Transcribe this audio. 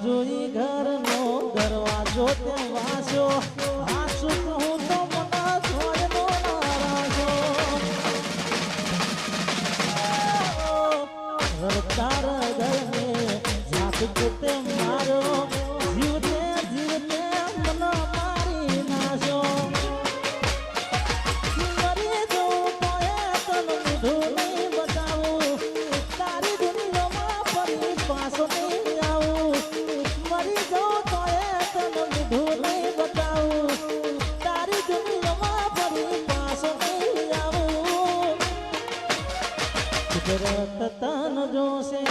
જોઈ ઘરનો દરવાજો તે વાસો હાસુ કહું તો મના છોડનો નારાજો રડતા હૃદયને જાત તે મારો જીવતે જીવતે મન મારી નાશો મરી જવું તો એ તન લીધું નહીં બતાવું તારી દુનિયામાં ફરી પાછો નહીં આવું મરી જવું તો એ તન લીધું નહીં બતાવું તારી દુનિયામાં ફરી પાછો નહીં આવું કુદરત તન જોશે